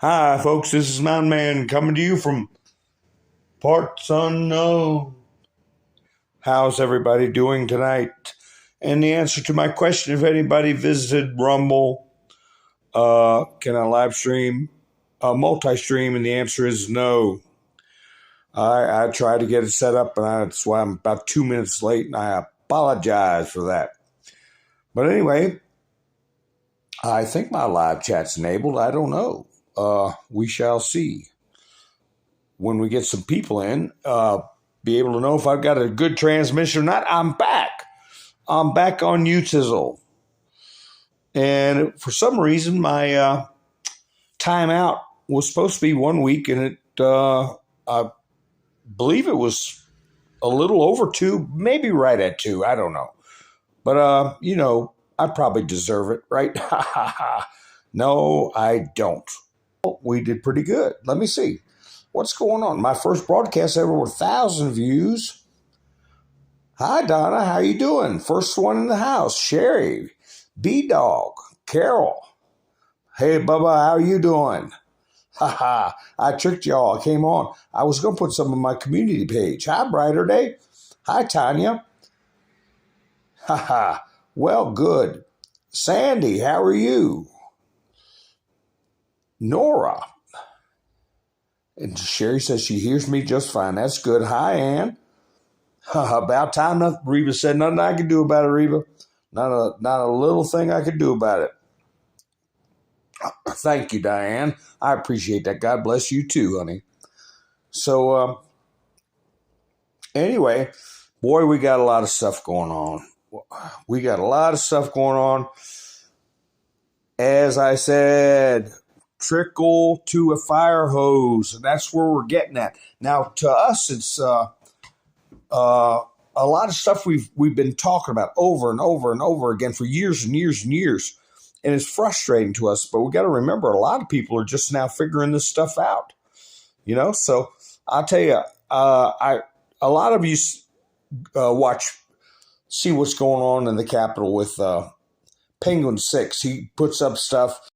Hi, folks. This is Mountain Man coming to you from parts unknown. How's everybody doing tonight? And the answer to my question, if anybody visited Rumble, can I live stream, multi-stream? And the answer is no. I tried to get it set up, and that's why I'm about 2 minutes late, and I apologize for that. But anyway, I think my live chat's enabled. I don't know. We shall see. When we get some people in, be able to know if I've got a good transmission or not. I'm back. I'm back on Utizzle. And for some reason, my timeout was supposed to be 1 week, and I believe it was a little over 2, maybe right at 2. I don't know. But, I probably deserve it, right? No, I don't. We did pretty good. Let me see. What's going on? My first broadcast ever with 1,000 views. Hi, Donna. How you doing? First one in the house. Sherry, B-Dog, Carol. Hey, Bubba, how you doing? Ha. I tricked y'all. I came on. I was going to put some on my community page. Hi, Brighter Day. Hi, Tanya. Ha. Well, good. Sandy, how are you? Nora. And Sherry says she hears me just fine. That's good. Hi, Ann. About time. Reba said nothing I could do about it, Reba. Not a little thing I could do about it. Thank you, Diane. I appreciate that. God bless you too, honey. So, anyway, boy, we got a lot of stuff going on. We got a lot of stuff going on. As I said, trickle to a fire hose, and that's where we're getting at. Now, to us, it's a lot of stuff we've been talking about over and over and over again for years and years and years, and it's frustrating to us. But we got to remember, a lot of people are just now figuring this stuff out. So I'll tell you, a lot of you see what's going on in the Capitol with Penguin 6. He puts up stuff.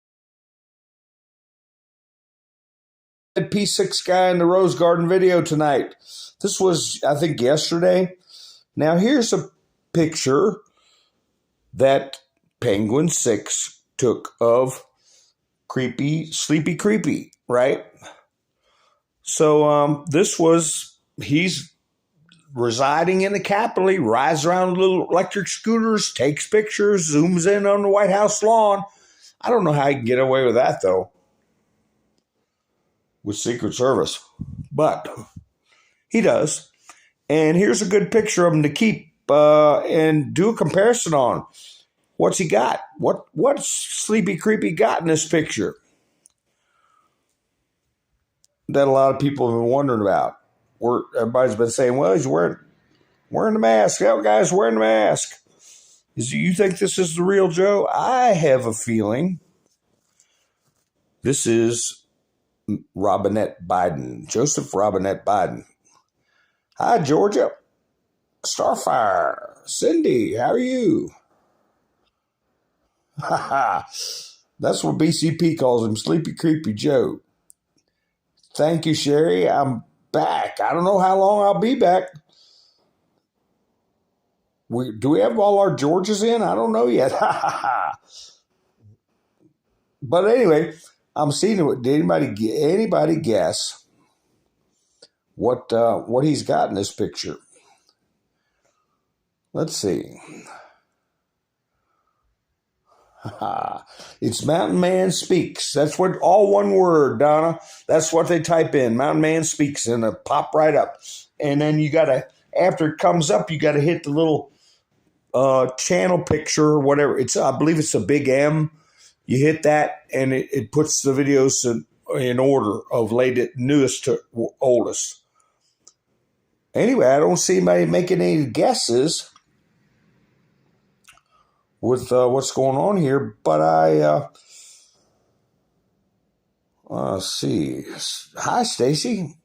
P6 guy in the Rose Garden video tonight. This was, I think, yesterday. Now, here's a picture that Penguin 6 took of Sleepy Creepy, right? So he's residing in the Capitol. He rides around with little electric scooters, takes pictures, zooms in on the White House lawn. I don't know how he can get away with that, though, with Secret Service. But he does. And here's a good picture of him to keep and do a comparison on. What's he got? What's Sleepy Creepy got in this picture that a lot of people have been wondering about? Everybody's been saying, well, he's wearing the mask. That guy's wearing the mask. You think this is the real Joe? I have a feeling this is Robinette Biden, Joseph Robinette Biden. Hi, Georgia. Starfire. Cindy, how are you? That's what BCP calls him, Sleepy Creepy Joe. Thank you, Sherry. I'm back. I don't know how long I'll be back. Do we have all our Georges in? I don't know yet. But anyway, I'm seeing it. Did anybody guess what he's got in this picture? Let's see. It's Mountain Man Speaks. That's what, all one word, Donna. That's what they type in. Mountain Man Speaks, and it'll pop right up. And then after it comes up, you got to hit the little channel picture or whatever. I believe it's a big M. You hit that, and it puts the videos in order of newest to oldest. Anyway, I don't see anybody making any guesses with what's going on here, but let's see. Hi, Stacy.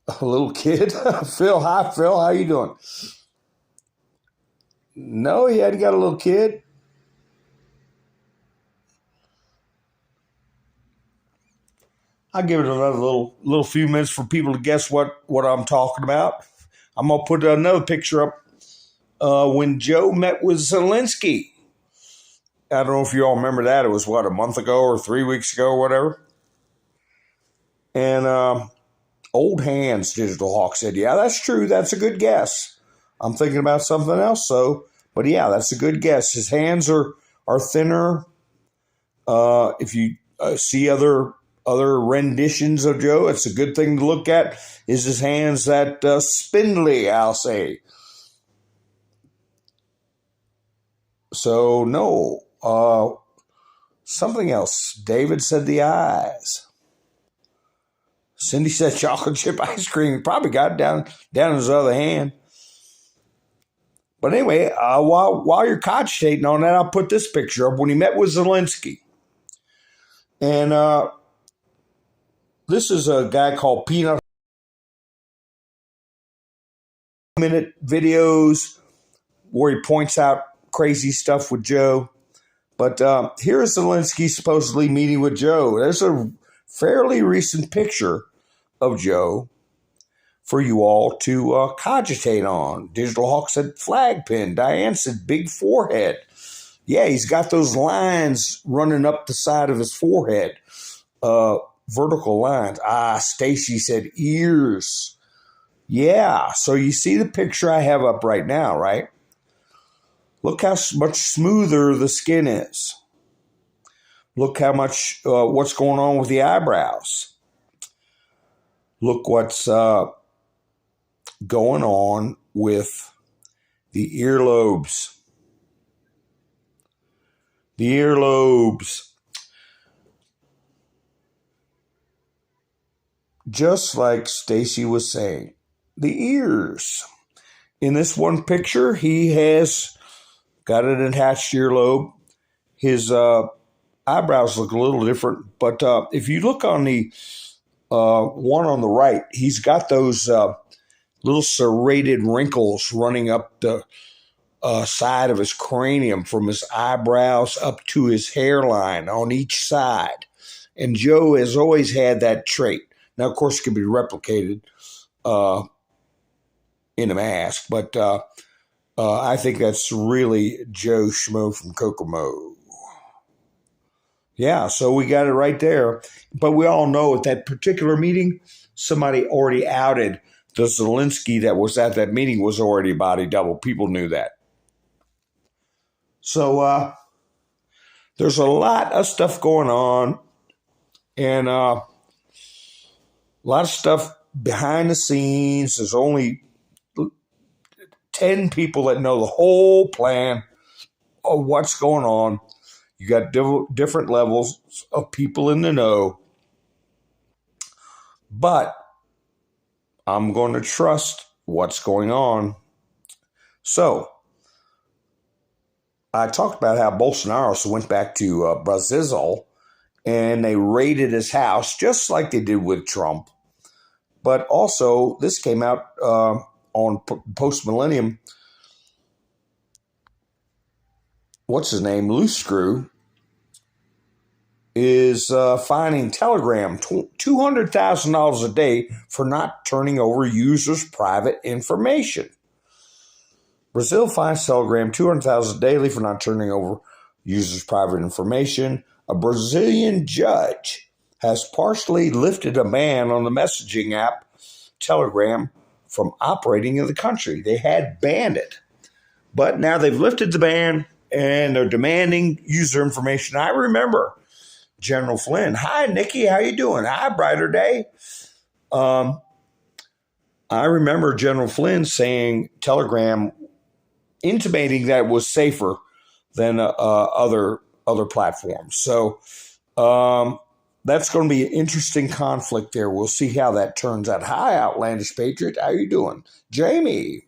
A little kid. Phil, hi, Phil. How you doing? No, he hadn't got a little kid. I'll give it another little few minutes for people to guess what I'm talking about. I'm going to put another picture up when Joe met with Zelensky. I don't know if you all remember that. It was, a month ago or 3 weeks ago or whatever. And Old Hands Digital Hawk said, yeah, that's true. That's a good guess. I'm thinking about something else, but yeah, that's a good guess. His hands are thinner. If you see other renditions of Joe, it's a good thing to look at. Is his hands that spindly, I'll say. So, no. Something else. David said the eyes. Cindy said chocolate chip ice cream. Probably got it down in his other hand. But anyway, while you're cogitating on that, I'll put this picture up when he met with Zelensky. And this is a guy called Peanut. Minute videos where he points out crazy stuff with Joe. But here's Zelensky supposedly meeting with Joe. There's a fairly recent picture of Joe for you all to cogitate on. Digital Hawk said flag pin. Diane said big forehead. Yeah, he's got those lines running up the side of his forehead. Vertical lines. Stacy said ears. Yeah, so you see the picture I have up right now, right? Look how much smoother the skin is. Look how much, what's going on with the eyebrows. Look what's going on with the earlobes. The earlobes. Just like Stacy was saying, the ears. In this one picture, he has got an attached earlobe. His eyebrows look a little different, but if you look on the one on the right, he's got those little serrated wrinkles running up the side of his cranium from his eyebrows up to his hairline on each side. And Joe has always had that trait. Now, of course, it can be replicated in a mask, but I think that's really Joe Schmo from Kokomo. Yeah, so we got it right there. But we all know at that particular meeting, somebody already outed the Zelensky that was at that meeting was already a body double. People knew that. So there's a lot of stuff going on, and a lot of stuff behind the scenes. There's only 10 people that know the whole plan of what's going on. You got different levels of people in the know. But I'm going to trust what's going on. So I talked about how Bolsonaro went back to Brazil and they raided his house just like they did with Trump. But also, this came out on Post-Millennium. What's his name? Loose Screw is fining Telegram $200,000 a day for not turning over users' private information. Brazil fines Telegram $200,000 daily for not turning over users' private information. A Brazilian judge has partially lifted a ban on the messaging app Telegram from operating in the country. They had banned it, but now they've lifted the ban and they're demanding user information. I remember General Flynn. Hi, Nikki. How you doing? Hi, brighter day. I remember General Flynn saying Telegram, intimating that it was safer than other platforms. So that's going to be an interesting conflict there. We'll see how that turns out. Hi, Outlandish Patriot. How you doing? Jamie.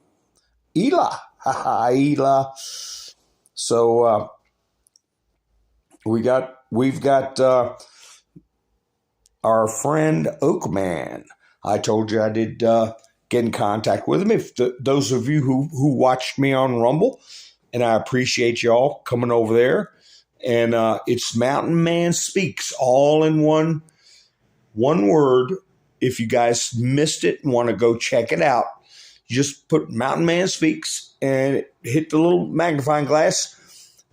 Ela. Haha, Ela. So we've got our friend Oakman. I told you I did get in contact with him. If those of you who watched me on Rumble, and I appreciate y'all coming over there. And it's Mountain Man Speaks, all in one One word, if you guys missed it and want to go check it out, you just put Mountain Man Speaks and hit the little magnifying glass.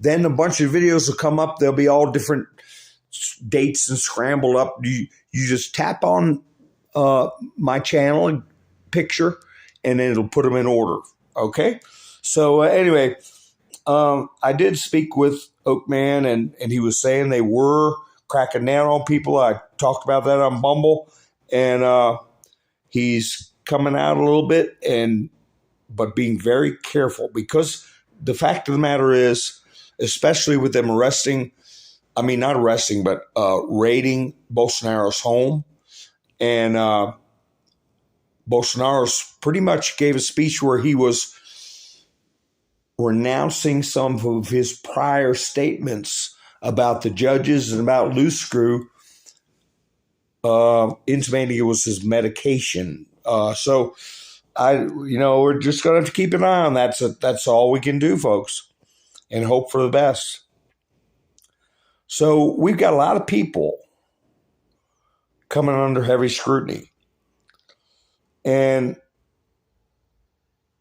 Then a bunch of videos will come up. They'll be all different dates and scrambled up. You just tap on my channel and picture, and then it'll put them in order. Okay? So anyway, I did speak with Oakman, and he was saying they were cracking down on people. I talked about that on Bumble, and he's coming out a little bit, but being very careful, because the fact of the matter is, especially with them raiding Bolsonaro's home, and Bolsonaro pretty much gave a speech where he was renouncing some of his prior statements about the judges and about Loose Screw, intimating it was his medication. So we're just going to have to keep an eye on that. So that's all we can do, folks, and hope for the best. So we've got a lot of people coming under heavy scrutiny, and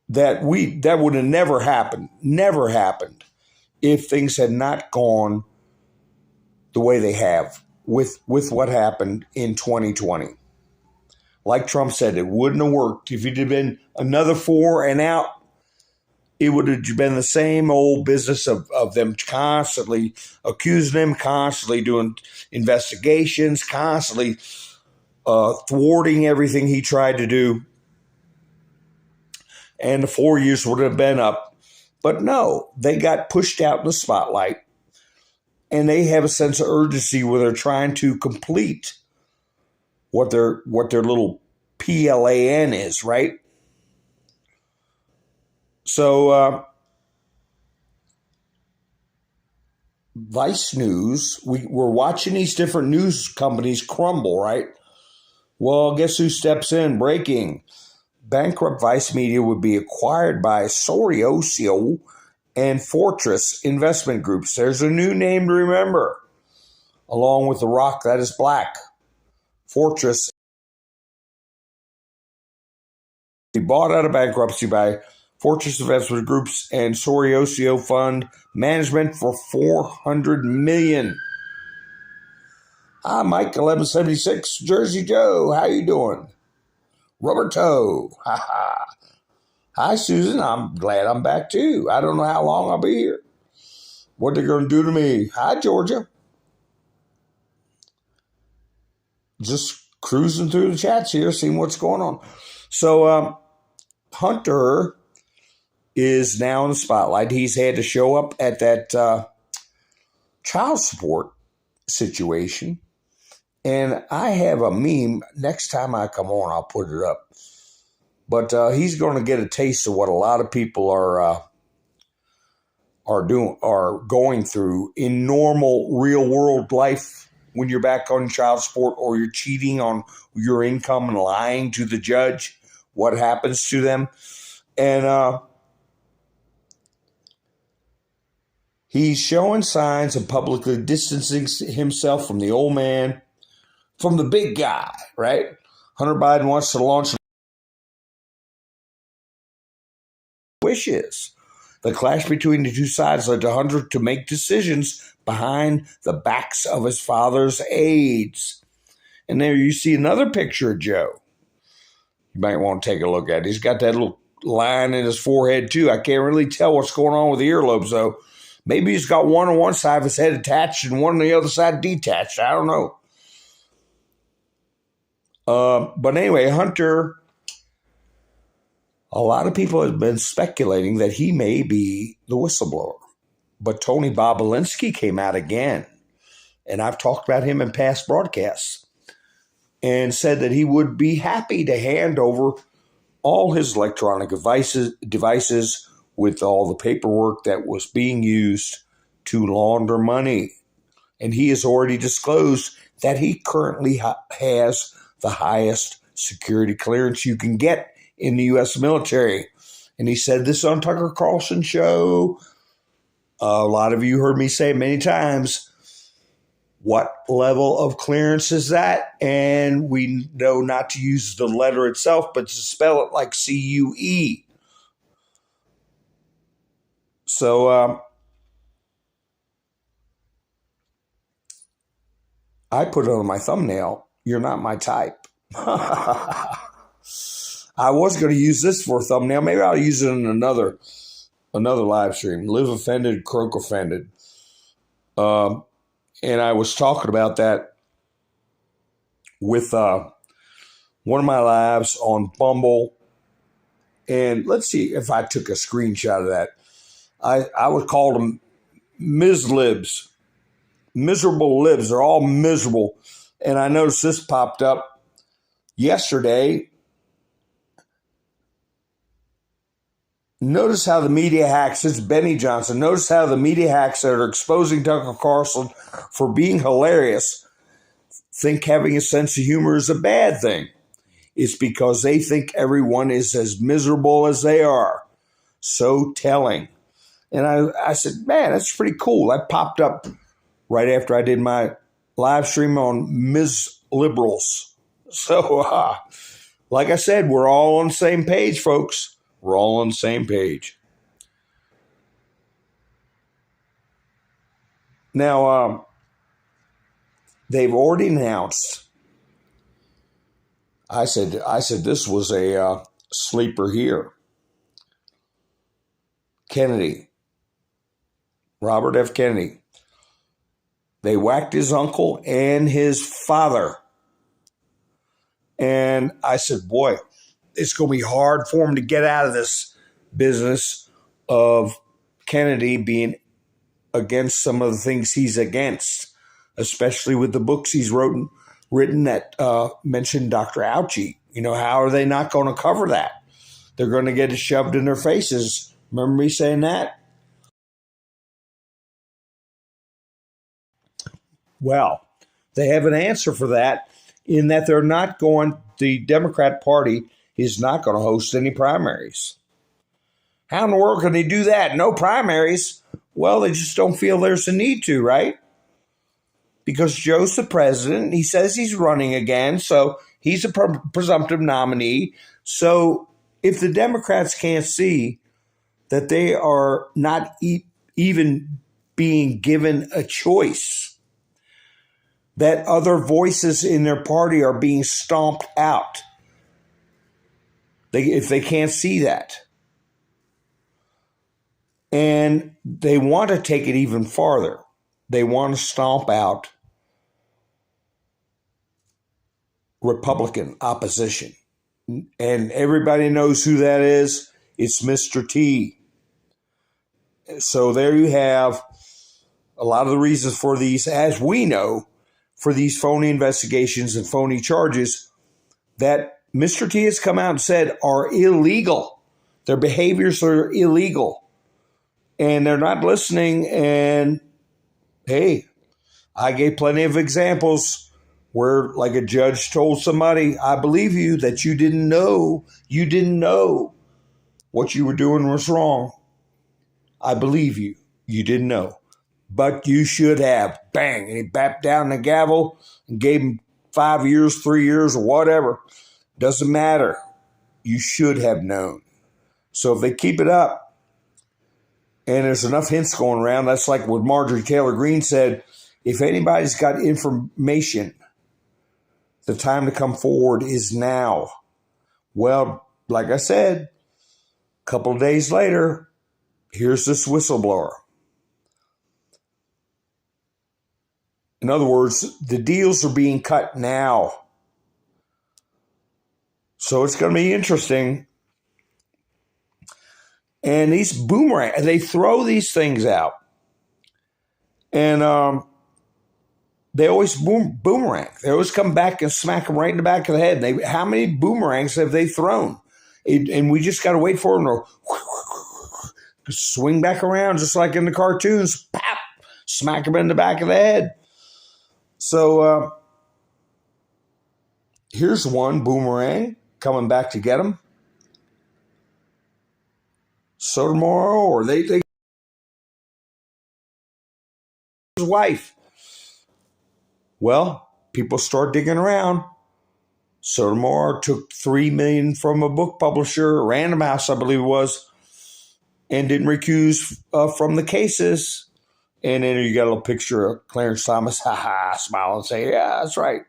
that would have never happened if things had not gone the way they have with what happened in 2020. Like Trump said, it wouldn't have worked. If it had been another 4 and out, it would have been the same old business of them constantly accusing him, constantly doing investigations, constantly thwarting everything he tried to do. And the 4 years would have been up. But no, they got pushed out in the spotlight, and they have a sense of urgency where they're trying to complete what their little PLAN is, right? So Vice News, we're watching these different news companies crumble, right? Well, guess who steps in? Breaking. Bankrupt Vice Media would be acquired by Sorosio and Fortress Investment Groups. There's a new name to remember, along with the rock that is black. Fortress be bought out of bankruptcy by Fortress Investment Groups and Sorosio Fund Management for $400 million. Hi, Mike 1176, Jersey Joe. How you doing? Rubber toe. Ha ha. Hi, Susan. I'm glad I'm back too. I don't know how long I'll be here. What they're going to do to me. Hi, Georgia. Just cruising through the chats here, seeing what's going on. So Hunter is now in the spotlight. He's had to show up at that child support situation. And I have a meme. Next time I come on, I'll put it up. But he's going to get a taste of what a lot of people are going through in normal real world life when you're back on child support, or you're cheating on your income and lying to the judge. What happens to them? And he's showing signs of publicly distancing himself from the old man, from the big guy, right? Hunter Biden wants to launch wishes. The clash between the two sides led to Hunter to make decisions behind the backs of his father's aides. And there you see another picture of Joe. You might want to take a look at it. He's got that little line in his forehead too. I can't really tell what's going on with the earlobes though. Maybe he's got one on one side of his head attached and one on the other side detached. I don't know. But anyway, Hunter, a lot of people have been speculating that he may be the whistleblower. But Tony Bobolinsky came out again, and I've talked about him in past broadcasts, and said that he would be happy to hand over all his electronic devices with all the paperwork that was being used to launder money. And he has already disclosed that he currently has the highest security clearance you can get in the U.S. military. And he said this on Tucker Carlson's show. A lot of you heard me say it many times. What level of clearance is that? And we know not to use the letter itself, but to spell it like CUE. So I put it on my thumbnail. You're not my type. I was going to use this for a thumbnail. Maybe I'll use it in another live stream. Live offended, croak offended. And I was talking about that with one of my lives on Bumble. And let's see if I took a screenshot of that. I would call them Libs, miserable libs. They're all miserable. And I noticed this popped up yesterday. Notice how the media hacks, it's Benny Johnson. Notice how the media hacks that are exposing Tucker Carlson for being hilarious think having a sense of humor is a bad thing. It's because they think everyone is as miserable as they are. So telling. And I said, man, that's pretty cool. That popped up right after I did my live stream on Ms. Liberals. So, like I said, we're all on the same page, folks. We're all on the same page. Now, they've already announced. I said this was a sleeper here. Kennedy, Robert F. Kennedy. They whacked his uncle and his father. And I said, boy, it's going to be hard for him to get out of this business of Kennedy being against some of the things he's against, especially with the books he's written that mentioned Dr. Fauci. You know, how are they not going to cover that? They're going to get it shoved in their faces. Remember me saying that? Well, they have an answer for that in that the Democrat Party is not going to host any primaries. How in the world can they do that? No primaries? Well, they just don't feel there's a need to, right? Because Joe's the president. He says he's running again, so he's a presumptive nominee. So if the Democrats can't see that they are not even being given a choice, that other voices in their party are being stomped out, if they can't see that. And they want to take it even farther. They want to stomp out Republican opposition. And everybody knows who that is. It's Mr. T. So there you have a lot of the reasons for these, as we know, for these phony investigations and phony charges that Mr. T has come out and said are illegal. Their behaviors are illegal. And they're not listening. And hey, I gave plenty of examples where, like, a judge told somebody, I believe you that you didn't know what you were doing was wrong. I believe you. You didn't know. But you should have. Bang. And he bapped down the gavel and gave him 5 years, 3 years, or whatever. Doesn't matter. You should have known. So if they keep it up, and there's enough hints going around, that's like what Marjorie Taylor Greene said, if anybody's got information, the time to come forward is now. Well, like I said, a couple of days later, here's this whistleblower. In other words, the deals are being cut now. So it's going to be interesting. And these boomerang, they throw these things out. And they always boomerang. They always come back and smack them right in the back of the head. How many boomerangs have they thrown? And we just got to wait for them to swing back around, just like in the cartoons. Pop, smack them in the back of the head. So here's one boomerang coming back to get them. Sotomayor, his wife. Well, people start digging around. Sotomayor took $3 million from a book publisher, Random House, I believe it was, and didn't recuse from the cases. And then you got a little picture of Clarence Thomas, smile and say, yeah, that's right.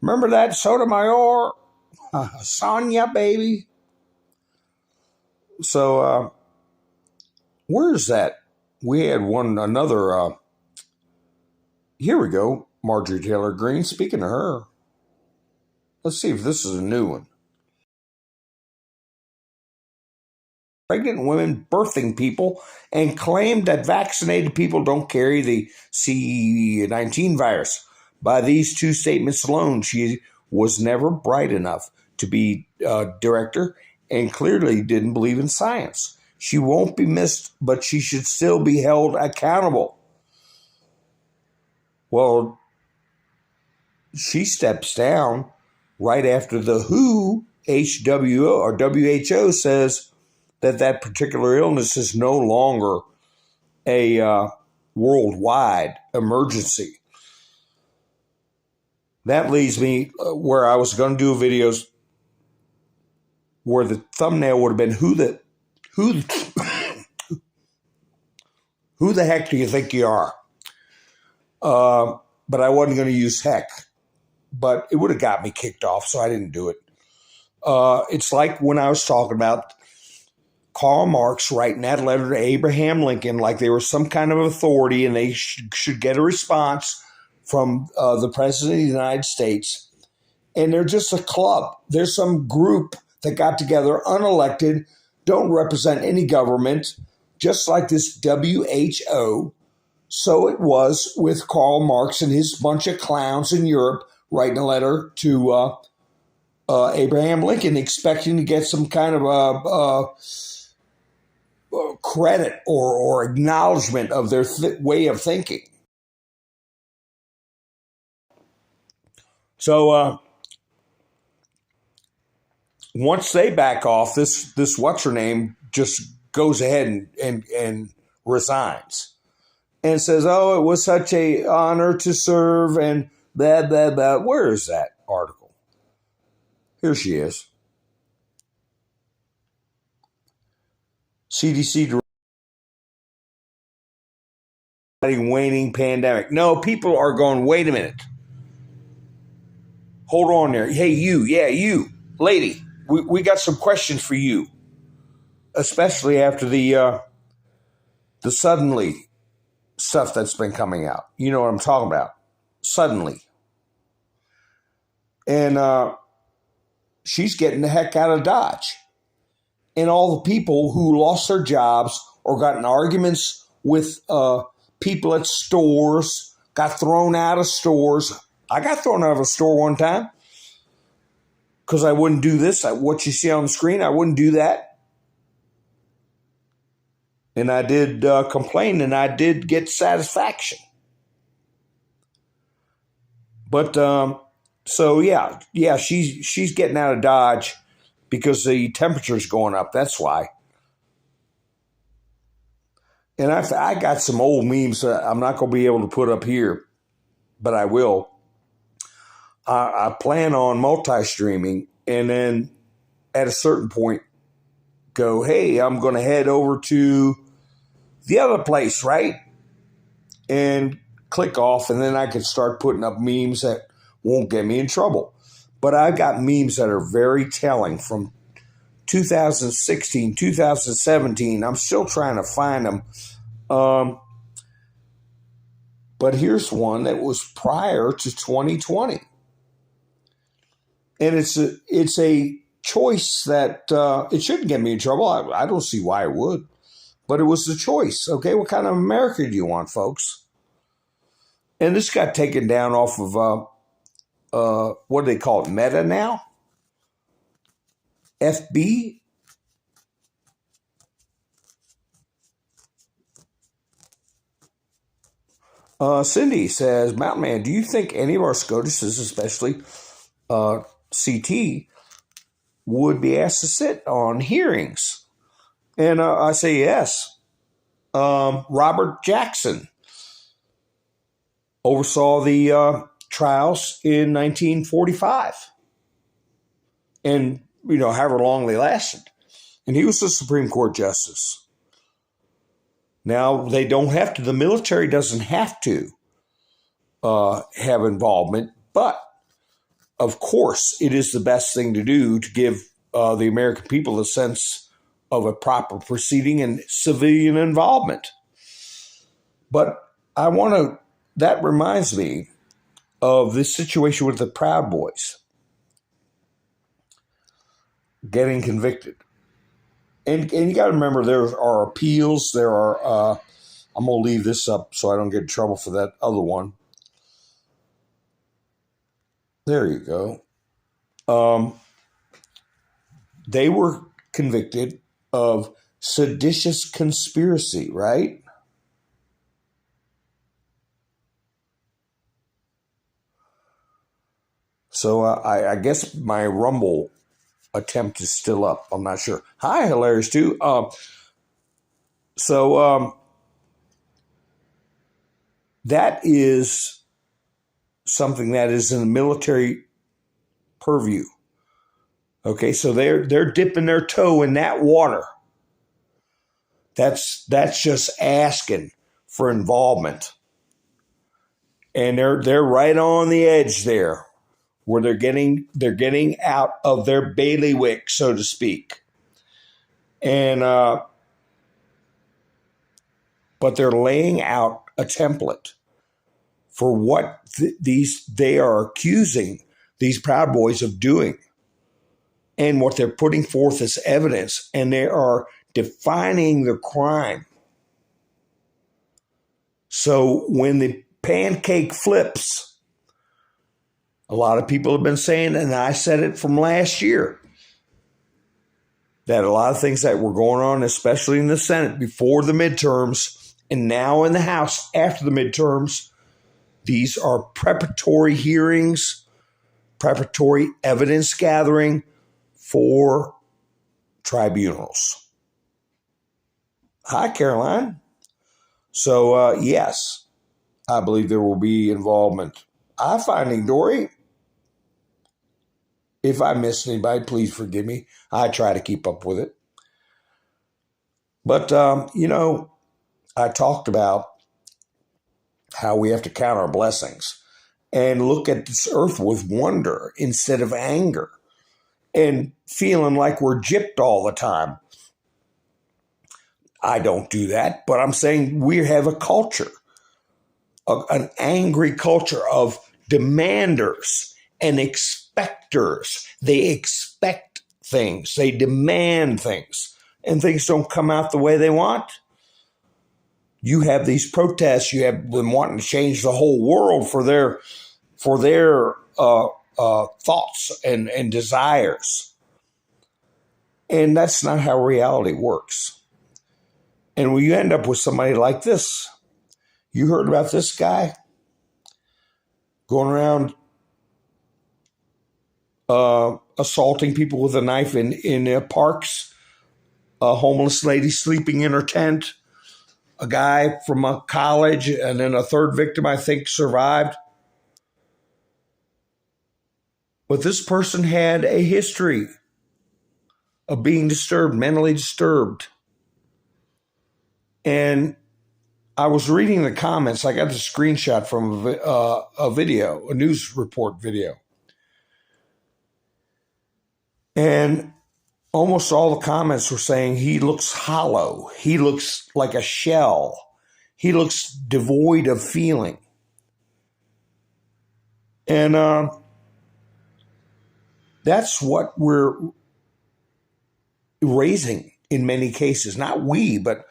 Remember that Sotomayor? Sonia, baby. So, where's that? We had another. Here we go. Marjorie Taylor Greene. Speaking of her, let's see if this is a new one. Pregnant women birthing people and claimed that vaccinated people don't carry the C-19 virus. By these two statements alone, she was never bright enough to be director and clearly didn't believe in science. She won't be missed, but she should still be held accountable. Well, she steps down right after the WHO says that particular illness is no longer a worldwide emergency. That leads me where I was going to do videos where the thumbnail would have been who the heck do you think you are? But I wasn't going to use heck. But it would have got me kicked off, so I didn't do it. It's like when I was talking about Karl Marx writing that letter to Abraham Lincoln like they were some kind of authority and they should get a response from the President of the United States. And they're just a club. There's some group that got together, unelected, don't represent any government, just like this WHO. So it was with Karl Marx and his bunch of clowns in Europe writing a letter to Abraham Lincoln expecting to get some kind of credit or acknowledgement of their way of thinking. So once they back off, this what's-her-name just goes ahead and resigns and says, oh, it was such an honor to serve and blah, blah, blah. Where is that article? Here she is. CDC waning pandemic. No, people are going, wait a minute. Hold on there. Hey, you, lady, we got some questions for you, especially after the suddenly stuff that's been coming out. You know what I'm talking about. Suddenly. And she's getting the heck out of Dodge. And all the people who lost their jobs or got in arguments with people at stores, got thrown out of stores. I got thrown out of a store one time because I wouldn't do this. What you see on the screen, I wouldn't do that. And I did complain, and I did get satisfaction. But so yeah, she's getting out of Dodge because the temperature's going up. That's why. And I got some old memes that I'm not going to be able to put up here, but I will. I plan on multi-streaming, and then at a certain point go, hey, I'm going to head over to the other place, right? And click off, and then I can start putting up memes that won't get me in trouble. But I've got memes that are very telling from 2016, 2017. I'm still trying to find them. But here's one that was prior to 2020. And it's a choice that it shouldn't get me in trouble. I don't see why it would. But it was the choice. Okay, what kind of America do you want, folks? And this got taken down off of, what do they call it, Meta now? FB? Cindy says, Mountain Man, do you think any of our SCOTUSes, especially CT, would be asked to sit on hearings? And I say yes. Robert Jackson oversaw the trials in 1945 and, however long they lasted. And he was a Supreme Court justice. Now, they don't have to, the military doesn't have to have involvement, but of course, it is the best thing to do to give the American people a sense of a proper proceeding and civilian involvement. But that reminds me of this situation with the Proud Boys getting convicted. And you got to remember, there are appeals. There are, I'm going to leave this up so I don't get in trouble for that other one. There you go. They were convicted of seditious conspiracy, right? So I guess my Rumble attempt is still up. I'm not sure. Hi, Hilarious too. That is something that is in the military purview. Okay, so they're dipping their toe in that water. That's just asking for involvement, and they're right on the edge there, where they're getting out of their bailiwick, so to speak, and but they're laying out a template for what they are accusing these Proud Boys of doing, and what they're putting forth as evidence, and they are defining the crime. So when the pancake flips, a lot of people have been saying, and I said it from last year, that a lot of things that were going on, especially in the Senate before the midterms, and now in the House after the midterms, these are preparatory hearings, preparatory evidence gathering for tribunals. Hi, Caroline. So, yes, I believe there will be involvement. Hi, Finding Dory. If I missed anybody, please forgive me. I try to keep up with it. But, I talked about how we have to count our blessings and look at this earth with wonder instead of anger and feeling like we're gypped all the time. I don't do that, but I'm saying we have a culture, an angry culture of demanders and expectors. They expect things, they demand things, and things don't come out the way they want. You have these protests, you have them wanting to change the whole world for their thoughts and desires. And that's not how reality works. And when you end up with somebody like this, you heard about this guy going around assaulting people with a knife in parks, a homeless lady sleeping in her tent, a guy from a college, and then a third victim, I think, survived. But this person had a history of being disturbed, mentally disturbed. And I was reading the comments. I got the screenshot from a video, a news report video. And almost all the comments were saying he looks hollow. He looks like a shell. He looks devoid of feeling. And that's what we're raising in many cases. Not we, but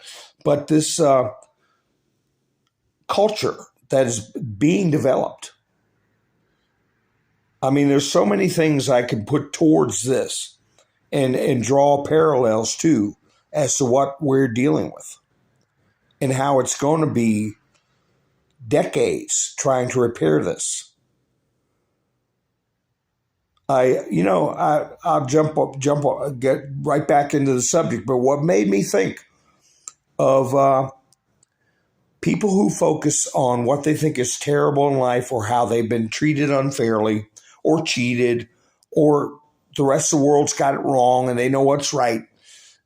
this culture that is being developed. I mean, there's so many things I can put towards this and draw parallels to as to what we're dealing with and how it's going to be decades trying to repair this. I'll get right back into the subject, but what made me think of People who focus on what they think is terrible in life or how they've been treated unfairly or cheated or the rest of the world's got it wrong and they know what's right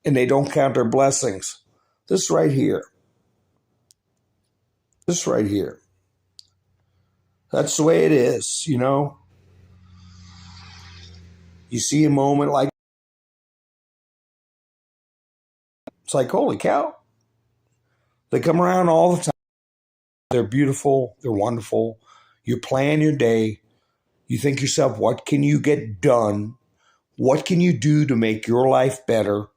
and they don't count their blessings. This right here. This right here. That's the way it is, you know. You see a moment like, it's like, holy cow. They come around all the time. They're beautiful. They're wonderful. You plan your day. You think to yourself, what can you get done? What can you do to make your life better?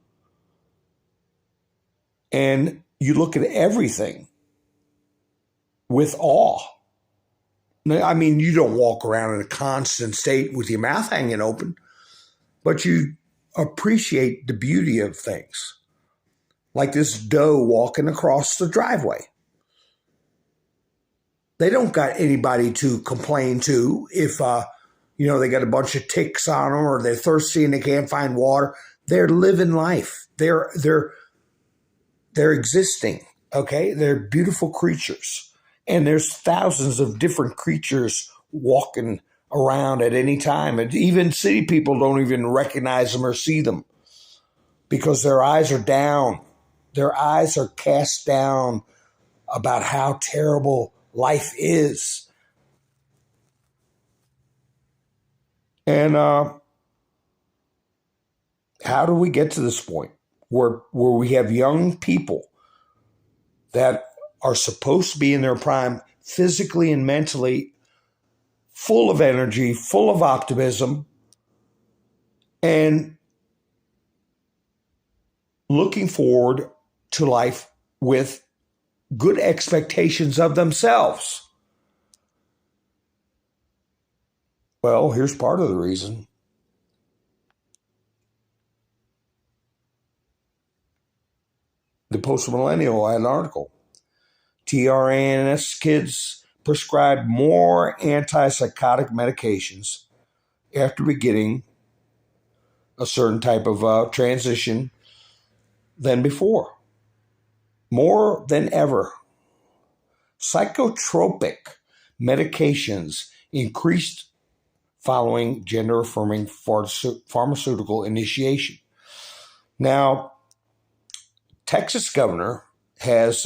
And you look at everything with awe. I mean, you don't walk around in a constant state with your mouth hanging open, but you appreciate the beauty of things. Like this doe walking across the driveway. They don't got anybody to complain to if, they got a bunch of ticks on them or they're thirsty and they can't find water. They're living life. They're existing, okay? They're beautiful creatures. And there's thousands of different creatures walking around at any time. And even city people don't even recognize them or see them because their eyes are down. Their eyes are cast down about how terrible life is. And how do we get to this point where we have young people that are supposed to be in their prime physically and mentally, full of energy, full of optimism, and looking forward to life with good expectations of themselves? Well, here's part of the reason. The Post-Millennial had an article. TRANS kids prescribed more antipsychotic medications after beginning a certain type of transition than before. More than ever. Psychotropic medications increased following gender-affirming pharmaceutical initiation. Now, Texas governor has,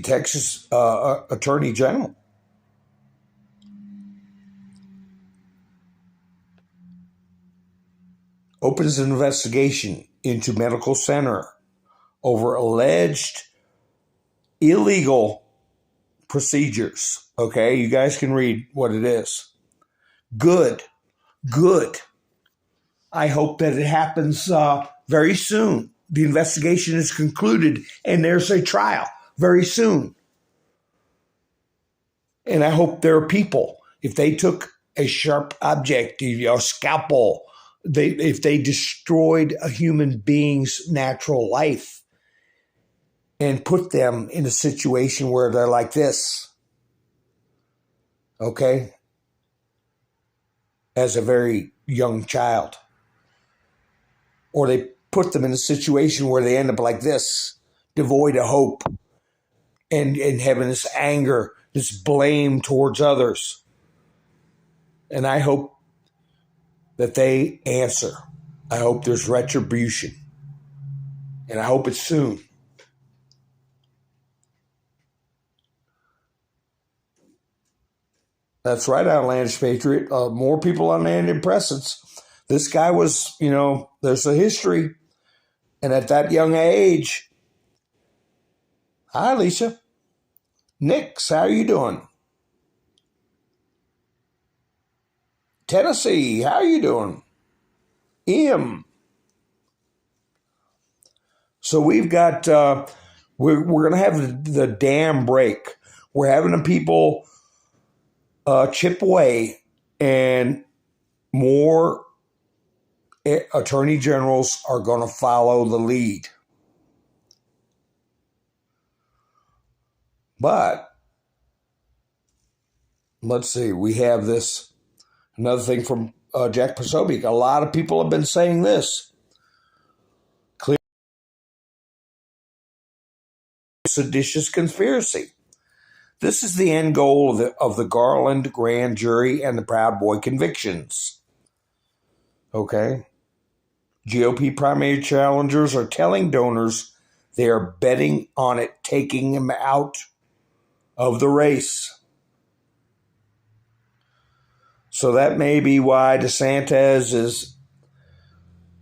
Texas Attorney General opens an investigation into medical center over alleged illegal procedures. Okay, you guys can read what it is. Good. I hope that it happens very soon. The investigation is concluded and there's a trial very soon. And I hope there are people, if they took a sharp object, a scalpel, if they destroyed a human being's natural life and put them in a situation where they're like this, okay, as a very young child, or they put them in a situation where they end up like this, devoid of hope and having this anger, this blame towards others. And I hope that they answer. I hope there's retribution. And I hope it's soon. That's right, Outlandish Patriot. More people on antidepressants. This guy was, there's a history. And at that young age, hi, Lisa. Nix, how you doing? Tennessee, how you doing? Em. So we've got, we're going to have the dam break. We're having the people chip away, and more attorney generals are going to follow the lead. But let's see, we have this, another thing from Jack Posobiec. A lot of people have been saying this. seditious conspiracy. This is the end goal of the Garland grand jury and the Proud Boy convictions. Okay? GOP primary challengers are telling donors they are betting on it taking him out of the race. So that may be why DeSantis is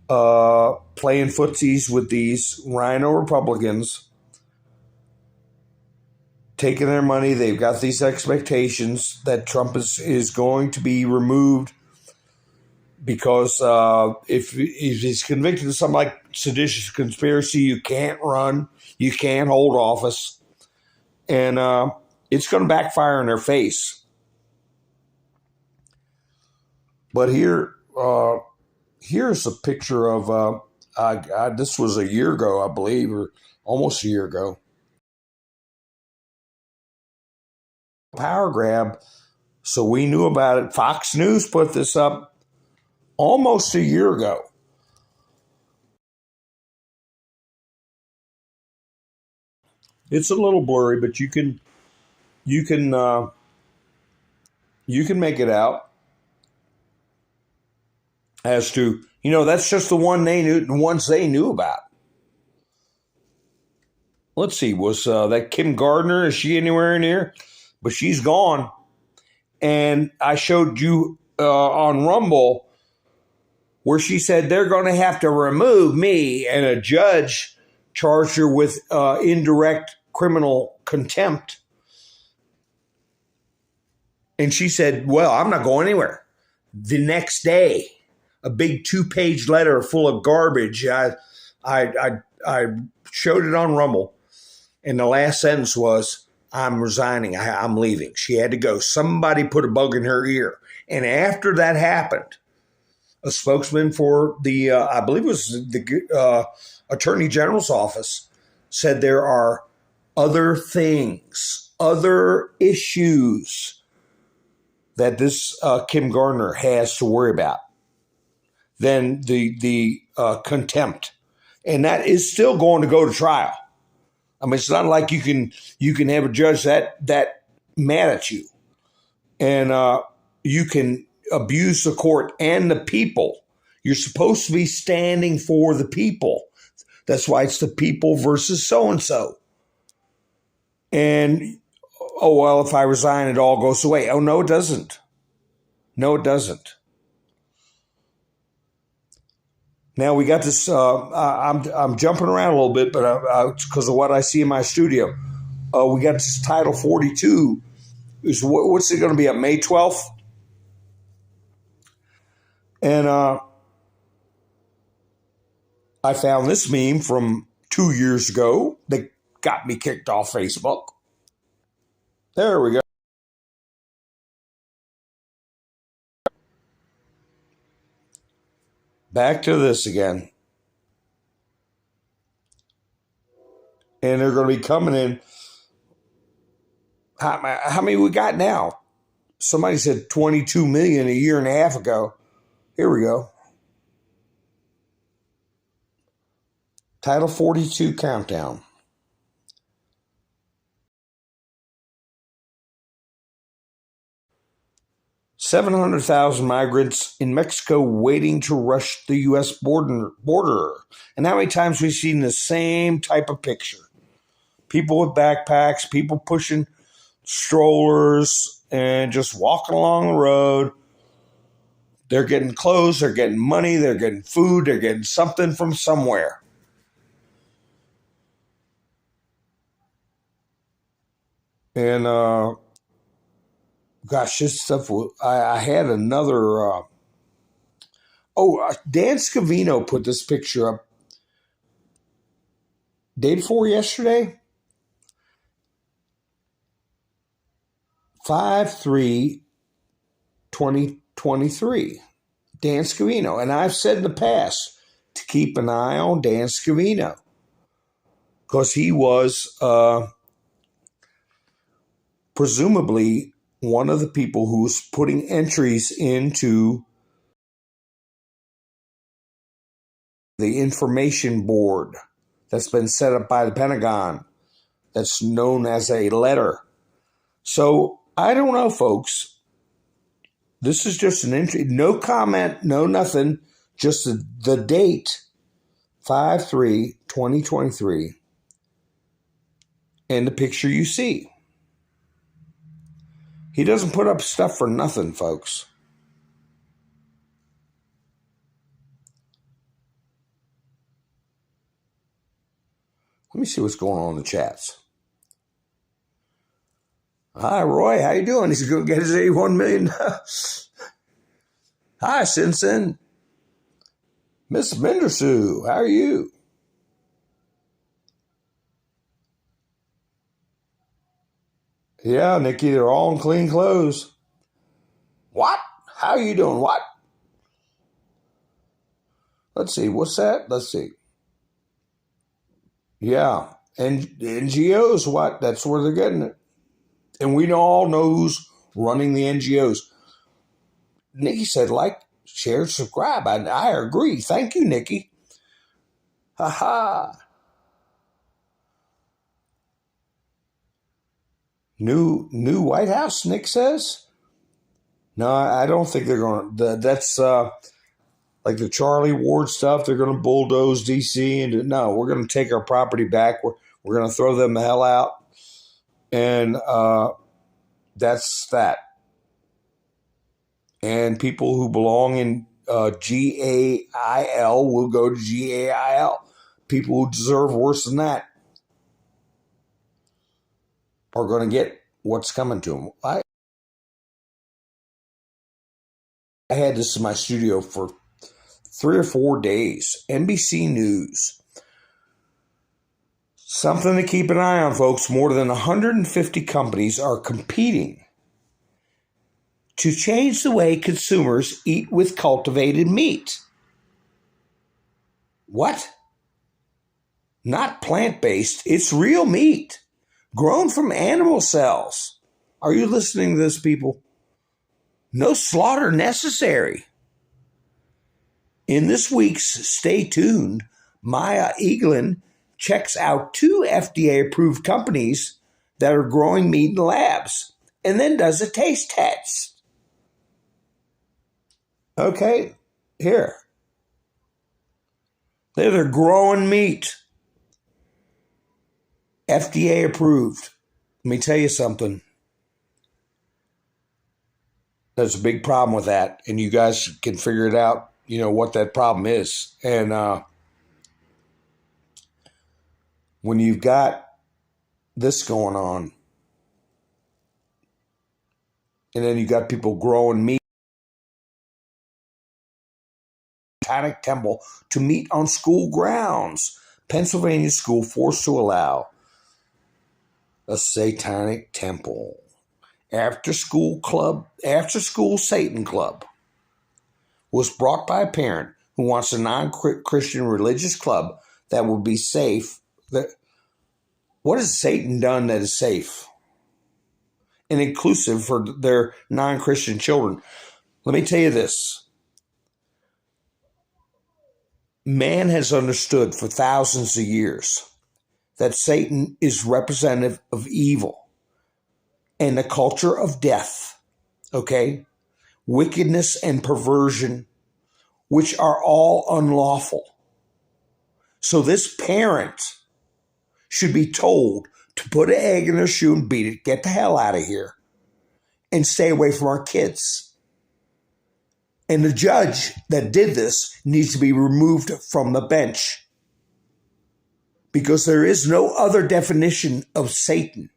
playing footsies with these rhino Republicans, taking their money. They've got these expectations that Trump is going to be removed because if he's convicted of something like seditious conspiracy, you can't run, you can't hold office, and it's going to backfire in their face. But here's a picture of this was a year ago, I believe, or almost a year ago. Power grab. So we knew about it. Fox News put this up almost a year ago. It's a little blurry, but you can make it out as to, that's just the one the ones they knew about. Let's see, was that Kim Gardner? Is she anywhere in here? But she's gone. And I showed you on Rumble where she said they're going to have to remove me, and a judge charged her with indirect criminal contempt. And she said, well, I'm not going anywhere. The next day, a big 2-page letter full of garbage. I showed it on Rumble. And the last sentence was, I'm resigning. I'm leaving. She had to go. Somebody put a bug in her ear. And after that happened, a spokesman for the, I believe it was the Attorney General's office, said there are other things, other issues that this Kim Gardner has to worry about than the contempt. And that is still going to go to trial. I mean, it's not like you can have a judge that mad at you, and you can abuse the court and the people. You're supposed to be standing for the people. That's why it's the people versus so-and-so. And, oh, well, if I resign, it all goes away. Oh, no, it doesn't. No, it doesn't. Now we got this. I'm jumping around a little bit, but because of what I see in my studio, we got this Title 42. What's it going to be on May 12th? And I found this meme from 2 years ago that got me kicked off Facebook. There we go. Back to this again. And they're going to be coming in. How many we got now? Somebody said 22 million a year and a half ago. Here we go. Title 42 countdown. $700,000 migrants in Mexico waiting to rush the U.S. border. And how many times we've seen the same type of picture? People with backpacks, people pushing strollers and just walking along the road. They're getting clothes, they're getting money, they're getting food, they're getting something from somewhere. And, gosh, this stuff, I had another, Dan Scavino put this picture up day before yesterday. 5/3/2023. Dan Scavino. And I've said in the past to keep an eye on Dan Scavino because he was presumably one of the people who's putting entries into the information board that's been set up by the Pentagon that's known as a letter. So I don't know, folks. This is just an entry. No comment, no nothing. Just the date, 5/3/2023, and the picture you see. He doesn't put up stuff for nothing, folks. Let me see what's going on in the chats. Hi, Roy. How you doing? He's going to get his $81 million. Hi, Sinsen. Miss Bendersu, how are you? Yeah, Nikki, they're all in clean clothes. What? How are you doing? What? Let's see. What's that? Let's see. Yeah. And NGOs, what? That's where they're getting it. And we all know who's running the NGOs. Nikki said, like, share, subscribe. I agree. Thank you, Nikki. Ha ha. New White House, Nick says? No, I don't think they're going to. That's like the Charlie Ward stuff. They're going to bulldoze D.C. and no, we're going to take our property back. We're going to throw them the hell out. And that's that. And people who belong in GAIL will go to GAIL. People who deserve worse than that are going to get what's coming to them. I had this in my studio for 3 or 4 days. NBC News. Something to keep an eye on, folks. More than 150 companies are competing to change the way consumers eat with cultivated meat. What? Not plant-based. It's real meat, grown from animal cells. Are you listening to this, people? No slaughter necessary. In this week's Stay Tuned, Maya Eaglin checks out 2 FDA-approved companies that are growing meat in labs and then does a taste test. Okay, here. They're growing meat. FDA approved. Let me tell you something. There's a big problem with that, and you guys can figure it out, what that problem is. And when you've got this going on, and then you got people growing meat, Satanic temple to meet on school grounds. Pennsylvania school forced to allow a satanic temple. After school Satan club was brought by a parent who wants a non-Christian religious club that would be safe. What has Satan done that is safe and inclusive for their non-Christian children? Let me tell you this. Man has understood for thousands of years that Satan is representative of evil and the culture of death, okay? Wickedness and perversion, which are all unlawful. So this parent should be told to put an egg in their shoe and beat it, get the hell out of here, and stay away from our kids. And the judge that did this needs to be removed from the bench because there is no other definition of Satan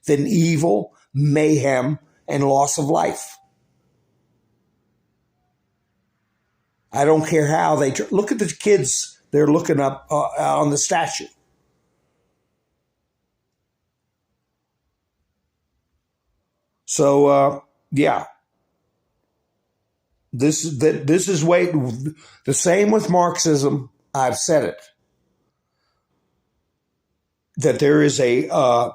than evil, mayhem, and loss of life. I don't care how they look at the kids they're looking up on the statue. So, yeah. This is the same with Marxism. I've said it. That there is a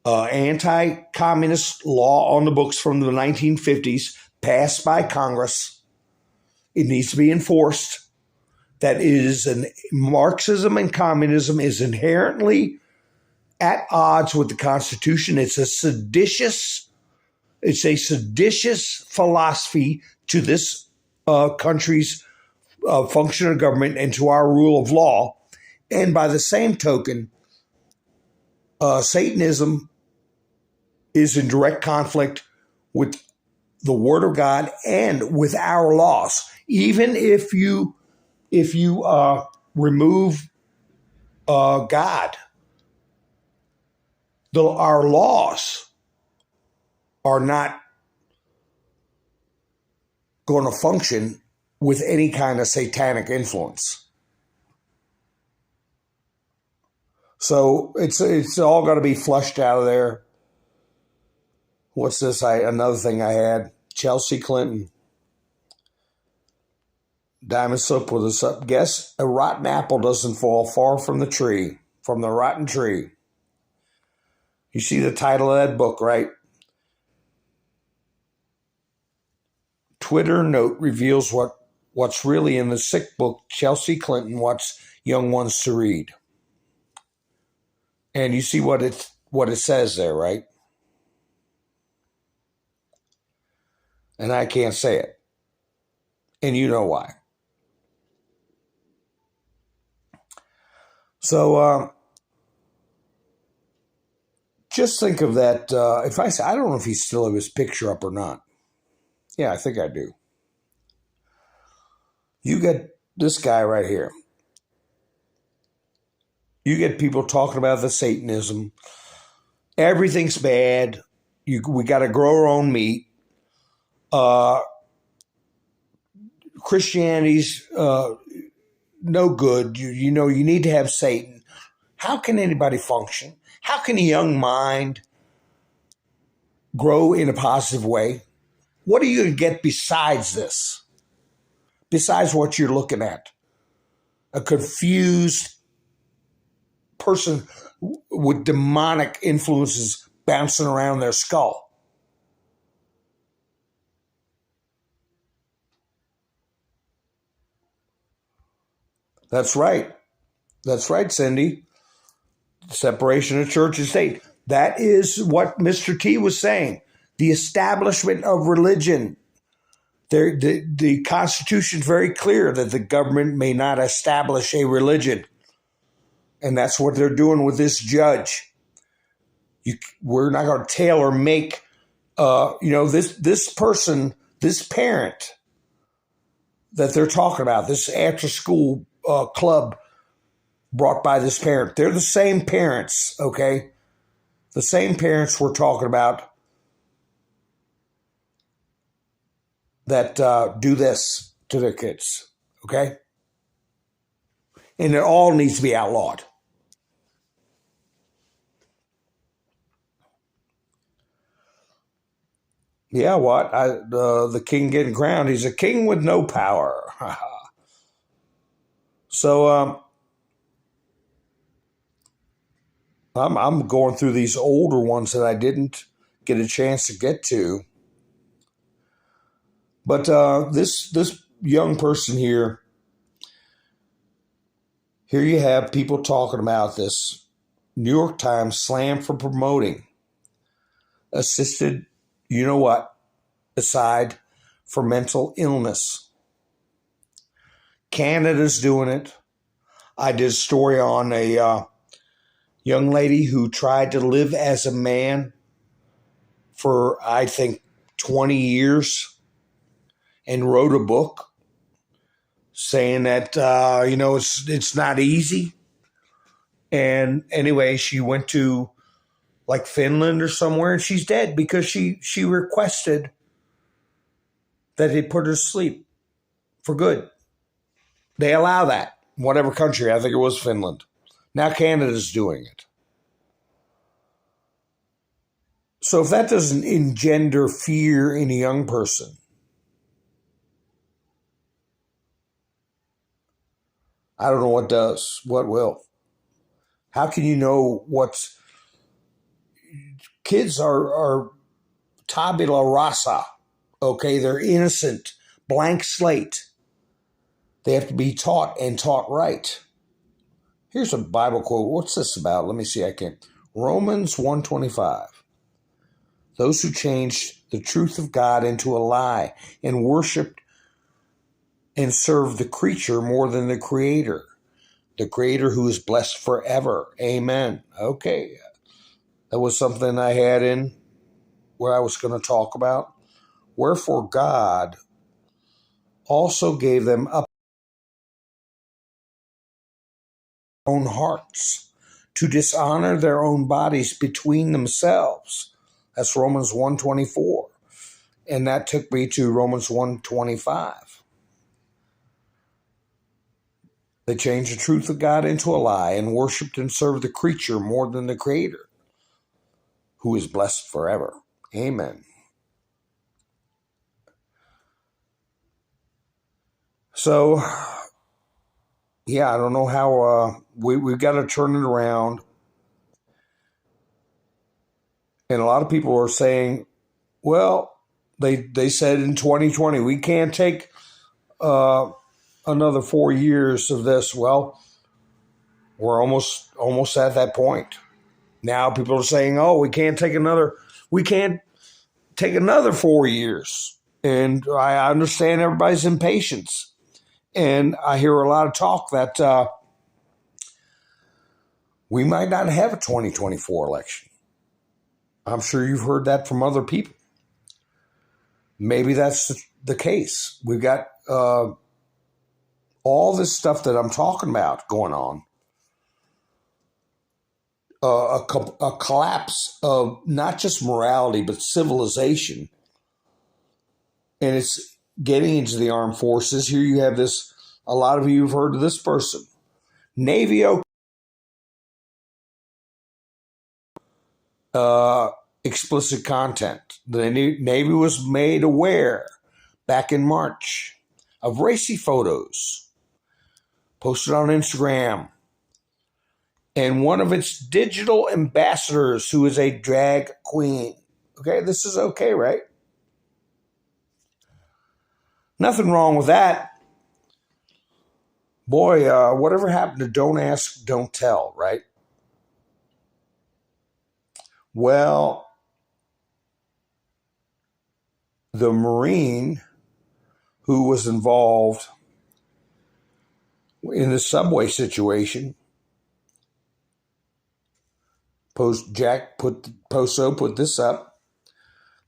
anti-communist law on the books from the 1950s passed by Congress. It needs to be enforced. That is Marxism and communism is inherently at odds with the Constitution. It's a seditious philosophy to this country's function of government and to our rule of law. And by the same token, Satanism is in direct conflict with the Word of God and with our laws. Even if you remove God, our laws are not going to function with any kind of satanic influence. So it's all got to be flushed out of there. What's this? Another thing I had. Chelsea Clinton. Diamond Slip with us up. Guess a rotten apple doesn't fall far from the tree, from the rotten tree. You see the title of that book, right? Twitter note reveals what's really in the sick book Chelsea Clinton wants young ones to read. And you see what it says there, right? And I can't say it. And you know why. So just think of that. If I say, I don't know if he still have his picture up or not. Yeah, I think I do. You get this guy right here. You get people talking about the Satanism. Everything's bad. We got to grow our own meat. Christianity's no good. You know, you need to have Satan. How can anybody function? How can a young mind grow in a positive way? What are you going to get besides this? Besides what you're looking at? A confused person with demonic influences bouncing around their skull. That's right. That's right, Cindy. Separation of church and state. That is what Mr. T was saying. The establishment of religion. The Constitution is very clear that the government may not establish a religion. And that's what they're doing with this judge. We're not going to tailor make, this person, this parent that they're talking about, this after-school club brought by this parent. They're the same parents, okay? The same parents we're talking about that do this to their kids, okay? And it all needs to be outlawed. Yeah, what? The king getting crowned. He's a king with no power. So I'm going through these older ones that I didn't get a chance to get to. But this young person here you have people talking about this. New York Times slammed for promoting assisted, you know what, aside for mental illness. Canada's doing it. I did a story on a young lady who tried to live as a man for, I think, 20 years and wrote a book saying that, it's not easy. And anyway, she went to like Finland or somewhere and she's dead because she requested that they put her to sleep for good. They allow that in whatever country. I think it was Finland. Now Canada's doing it. So if that doesn't engender fear in a young person, I don't know what does. What will? How can you know what's... Kids are tabula rasa, okay? They're innocent, blank slate. They have to be taught and taught right. Here's a Bible quote. What's this about? Let me see. I can Romans 1:25. Those who changed the truth of God into a lie and worshiped and served the creature more than the creator who is blessed forever. Amen. Okay. That was something I had in where I was going to talk about. Wherefore God also gave them up their own hearts to dishonor their own bodies between themselves. That's Romans 1:24. And that took me to Romans 1:25. They changed the truth of God into a lie and worshiped and served the creature more than the creator, who is blessed forever. Amen. So, yeah, I don't know how we've got to turn it around. And a lot of people are saying, well, they said in 2020, we can't take another 4 years of this. Well, we're almost at that point. Now people are saying, oh, we can't take another 4 years. And I understand everybody's impatience. And I hear a lot of talk that we might not have a 2024 election. I'm sure you've heard that from other people. Maybe that's the case. We've got all this stuff that I'm talking about going on. A collapse of not just morality, but civilization. And it's getting into the armed forces. Here you have this, a lot of you have heard of this person. Navy explicit content. The Navy was made aware back in March of racy photos posted on Instagram. And one of its digital ambassadors, who is a drag queen. Okay, this is okay, right? Nothing wrong with that. Boy, whatever happened to don't ask, don't tell, right? Well, the Marine who was involved in the subway situation, Posto put this up.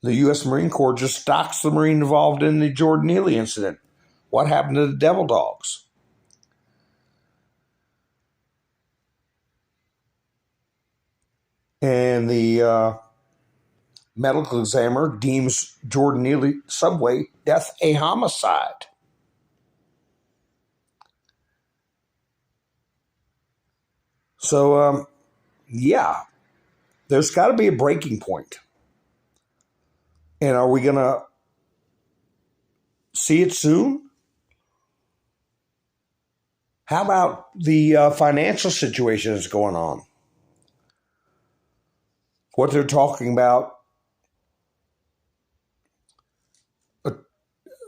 The U.S. Marine Corps just doxed the Marine involved in the Jordan Neely incident. What happened to the Devil Dogs? And the medical examiner deems Jordan Neely subway death a homicide. So, yeah, there's got to be a breaking point. And are we going to see it soon? How about the financial situation that's going on? What they're talking about,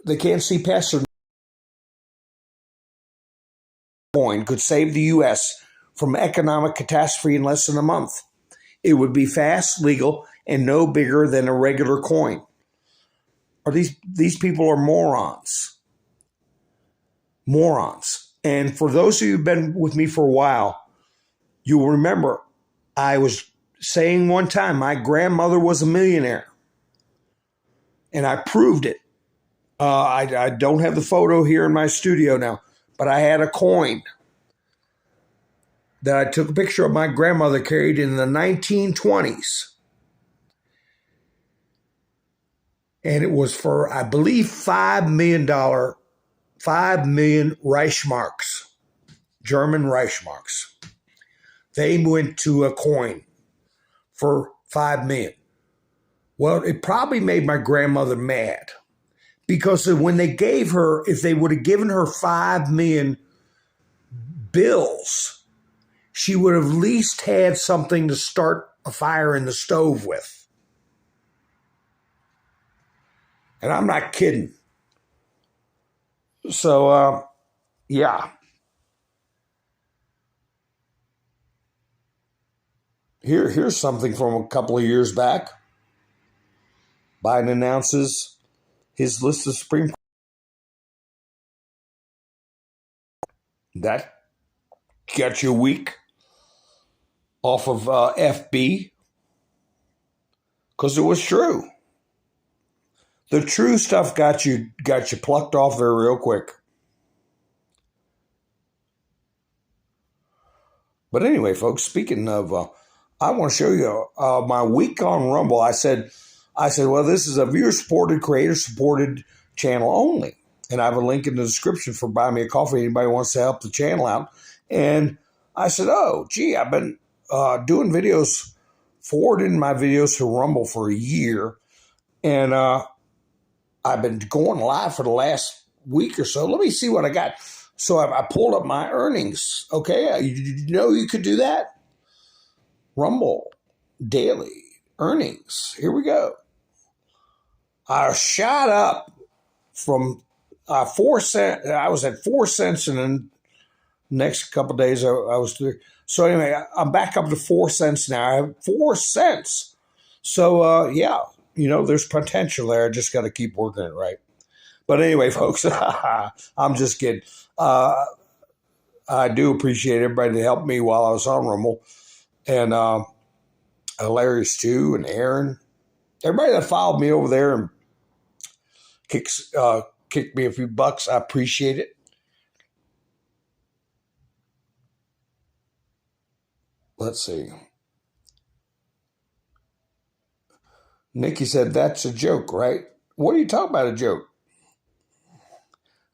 they can't see past their coin could save the U.S. from economic catastrophe in less than a month. It would be fast, legal, and no bigger than a regular coin. Or these people are morons. Morons. And for those of you who've been with me for a while, you'll remember I was saying one time my grandmother was a millionaire. And I proved it. I don't have the photo here in my studio now, but I had a coin that I took a picture of my grandmother carried in the 1920s. And it was for, I believe, $5 million, 5 million Reichsmarks, German Reichsmarks. They went to a coin for 5 million. Well, it probably made my grandmother mad because when they gave her, if they would have given her 5 million bills, she would have at least had something to start a fire in the stove with. And I'm not kidding. So, yeah. Here's something from a couple of years back. Biden announces his list of Supreme Court. That got you a week off of FB because it was true. The true stuff got you plucked off there real quick. But anyway, folks, speaking of, I want to show you my week on Rumble. I said, well, this is a viewer-supported, creator-supported channel only. And I have a link in the description for Buy Me a Coffee. Anybody wants to help the channel out. And I said, oh, gee, I've been doing videos, forwarding my videos to Rumble for a year. And I've been going live for the last week or so. Let me see what I got. So I pulled up my earnings. Okay, you know you could do that? Rumble daily earnings. Here we go. I shot up from 4 cents. I was at 4 cents, and then next couple of days I was there. So anyway, I'm back up to 4 cents now. I have 4 cents. So yeah, there's potential there. I just got to keep working it right. But anyway, folks, I'm just kidding. I do appreciate everybody that helped me while I was on Rumble. And Larry Stu and Aaron. Everybody that followed me over there and kicked me a few bucks, I appreciate it. Let's see. Nikki said, that's a joke, right? What are you talking about, a joke?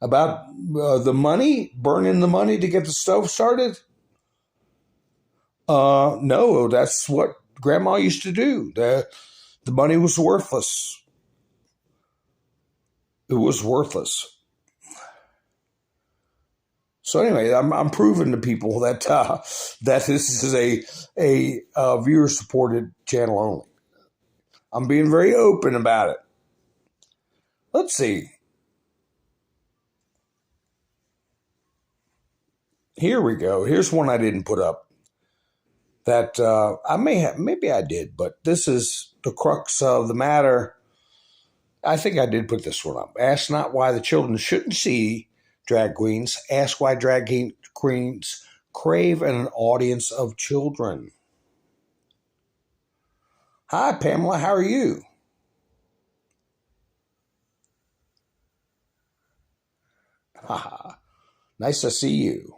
About the money, burning the money to get the stove started? No, that's what Grandma used to do. The money was worthless. It was worthless. So anyway, I'm proving to people that that this is a viewer-supported channel only. I'm being very open about it. Let's see. Here we go. Here's one I didn't put up. That I maybe I did, but this is the crux of the matter. I think I did put this one up. Ask not why the children shouldn't see drag queens. Ask why drag queens crave an audience of children. Hi, Pamela. How are you? Haha. Nice to see you.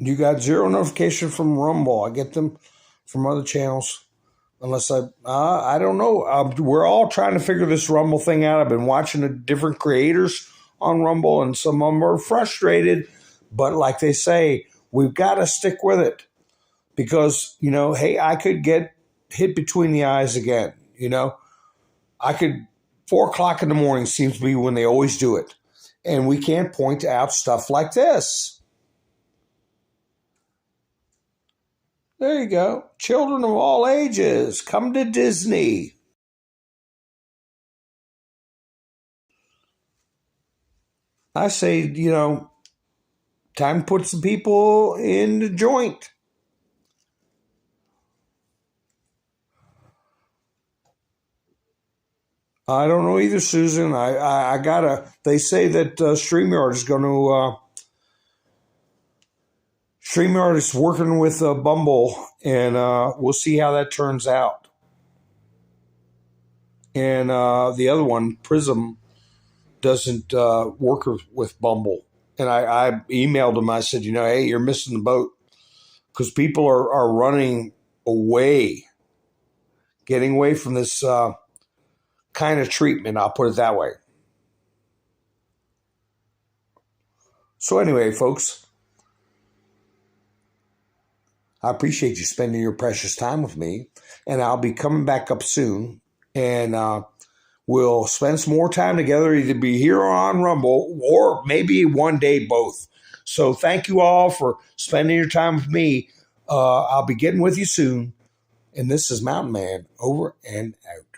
You got zero notification from Rumble. I get them from other channels. Unless I don't know. We're all trying to figure this Rumble thing out. I've been watching the different creators on Rumble, and some of them are frustrated. But like they say, we've got to stick with it. Because, hey, I could get hit between the eyes again. I could, 4 o'clock in the morning seems to be when they always do it. And we can't point out stuff like this. There you go. Children of all ages, come to Disney. I say, time to put some people in the joint. I don't know either, Susan. I gotta. They say that StreamYard is going to. StreamYard is working with Bumble, and we'll see how that turns out. And the other one, Prism, doesn't work with Bumble. And I emailed them. I said, hey, you're missing the boat because people are running away, getting away from this kind of treatment. I'll put it that way. So anyway, folks, I appreciate you spending your precious time with me, and I'll be coming back up soon, and we'll spend some more time together, either be here or on Rumble, or maybe one day both. So thank you all for spending your time with me. I'll be getting with you soon, and this is Mountain Man, over and out.